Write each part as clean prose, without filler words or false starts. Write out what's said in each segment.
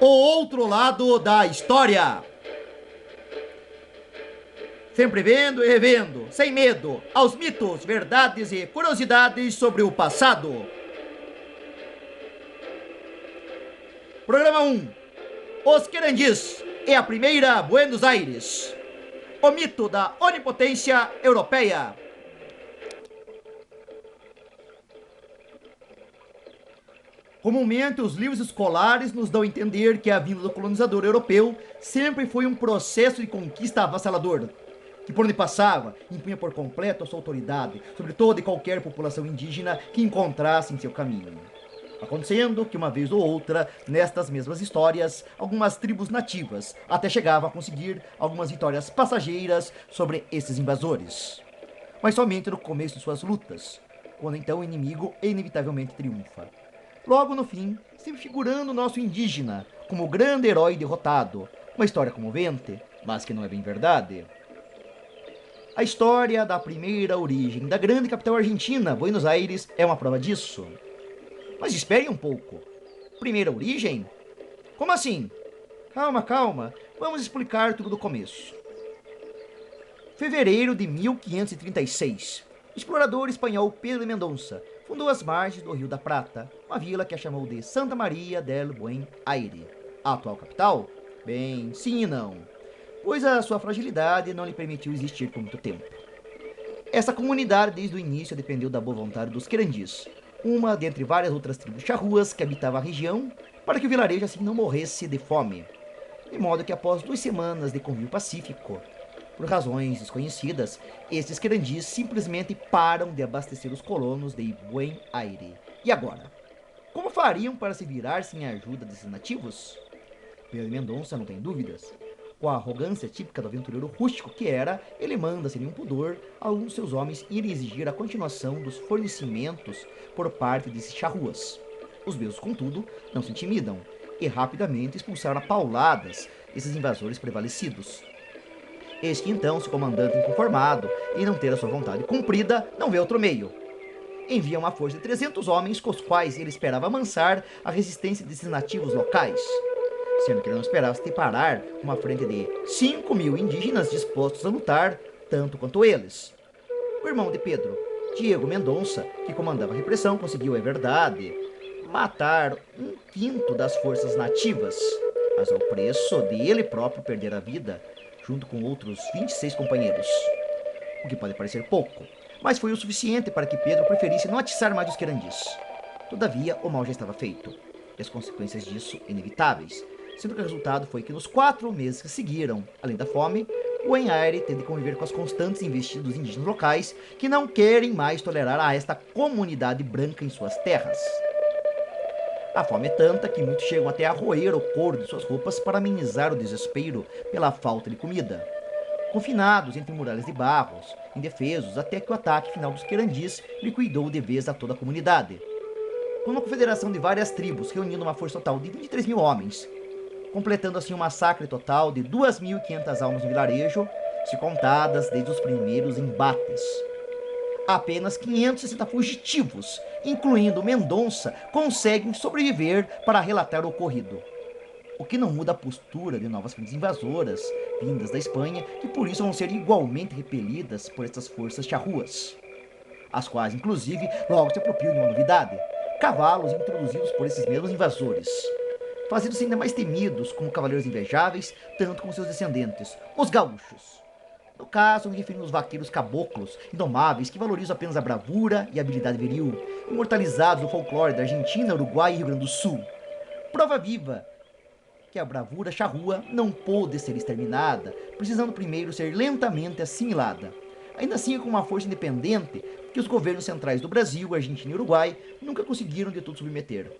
O outro lado da história. Sempre vendo e revendo, sem medo, aos mitos, verdades e curiosidades sobre o passado. Programa 1. Os Querandis e a primeira Buenos Aires. O mito da onipotência europeia. Comumente, os livros escolares nos dão a entender que a vinda do colonizador europeu sempre foi um processo de conquista avassalador, que por onde passava, impunha por completo a sua autoridade sobre toda e qualquer população indígena que encontrasse em seu caminho. Acontecendo que uma vez ou outra, nestas mesmas histórias, algumas tribos nativas até chegavam a conseguir algumas vitórias passageiras sobre esses invasores. Mas somente no começo de suas lutas, quando então o inimigo inevitavelmente triunfa. Logo no fim, sempre figurando o nosso indígena como o grande herói derrotado. Uma história comovente, mas que não é bem verdade. A história da primeira origem da grande capital argentina, Buenos Aires, é uma prova disso. Mas espere um pouco. Primeira origem? Como assim? Calma. Vamos explicar tudo do começo. Fevereiro de 1536. O explorador espanhol Pedro de Mendonça fundou as margens do Rio da Prata, uma vila que a chamou de Santa Maria del Buen Aire. A atual capital? Bem, sim e não, pois a sua fragilidade não lhe permitiu existir por muito tempo. Essa comunidade desde o início dependeu da boa vontade dos Querandis, uma dentre várias outras tribos charruas que habitavam a região, para que o vilarejo assim não morresse de fome. De modo que após 2 semanas de convívio pacífico, por razões desconhecidas, estes Querandis simplesmente param de abastecer os colonos de Buen Aire. E agora? Como fariam para se virar sem a ajuda desses nativos? Pedro Mendonça não tem dúvidas. Com a arrogância típica do aventureiro rústico que era, ele manda sem nenhum pudor a um de seus homens ir exigir a continuação dos fornecimentos por parte desses charruas. Os mesmos, contudo, não se intimidam e rapidamente expulsaram a pauladas esses invasores prevalecidos. Eis que então, seu comandante inconformado e não ter a sua vontade cumprida, não vê outro meio. Envia uma força de 300 homens com os quais ele esperava amansar a resistência desses nativos locais, sendo que ele não esperava se deparar com uma frente de 5.000 indígenas dispostos a lutar tanto quanto eles. O irmão de Pedro, Diego Mendonça, que comandava a repressão, conseguiu, é verdade, matar 1/5 das forças nativas, mas ao preço de ele próprio perder a vida, junto com outros 26 companheiros. O que pode parecer pouco, mas foi o suficiente para que Pedro preferisse não atiçar mais os Querandis. Todavia, o mal já estava feito, e as consequências disso inevitáveis, sendo que o resultado foi que nos 4 meses que seguiram, além da fome, o Aire tem de conviver com as constantes investidas dos indígenas locais que não querem mais tolerar a esta comunidade branca em suas terras. A fome é tanta que muitos chegam até a roer o couro de suas roupas para amenizar o desespero pela falta de comida. Confinados entre muralhas de barros, indefesos, até que o ataque final dos Querandis liquidou de vez a toda a comunidade. Com uma confederação de várias tribos, reunindo uma força total de 23.000 homens, completando assim um massacre total de 2.500 almas no vilarejo, se contadas desde os primeiros embates. Apenas 560 fugitivos, incluindo Mendonça, conseguem sobreviver para relatar o ocorrido. O que não muda a postura de novas frentes invasoras, vindas da Espanha, que por isso vão ser igualmente repelidas por essas forças charruas, as quais, inclusive, logo se apropriam de uma novidade: cavalos introduzidos por esses mesmos invasores, fazendo-se ainda mais temidos como cavaleiros invejáveis, tanto como seus descendentes, os gaúchos. No caso, me refiro aos vaqueiros caboclos, indomáveis, que valorizam apenas a bravura e a habilidade viril, imortalizados no folclore da Argentina, Uruguai e Rio Grande do Sul. Prova viva que a bravura charrua não pôde ser exterminada, precisando primeiro ser lentamente assimilada. Ainda assim, com uma força independente que os governos centrais do Brasil, Argentina e Uruguai nunca conseguiram de tudo submeter.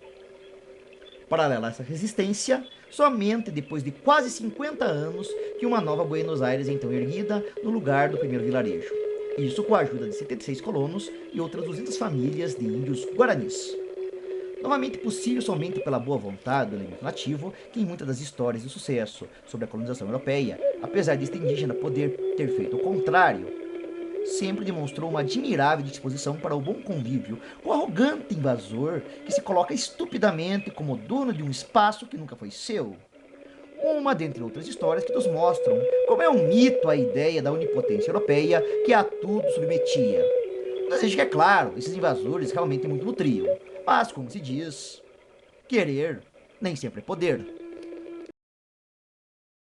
Paralela a essa resistência, somente depois de quase 50 anos que uma nova Buenos Aires é então erguida no lugar do primeiro vilarejo. Isso com a ajuda de 76 colonos e outras 200 famílias de índios guaranis. Novamente possível somente pela boa vontade do elemento nativo, que em muitas das histórias de sucesso sobre a colonização europeia, apesar deste indígena poder ter feito o contrário, sempre demonstrou uma admirável disposição para o bom convívio, com o arrogante invasor que se coloca estupidamente como dono de um espaço que nunca foi seu. Uma dentre outras histórias que nos mostram como é um mito a ideia da onipotência europeia que a tudo submetia. Não desejo que, é claro, esses invasores realmente muito nutriam, mas, como se diz, querer nem sempre é poder.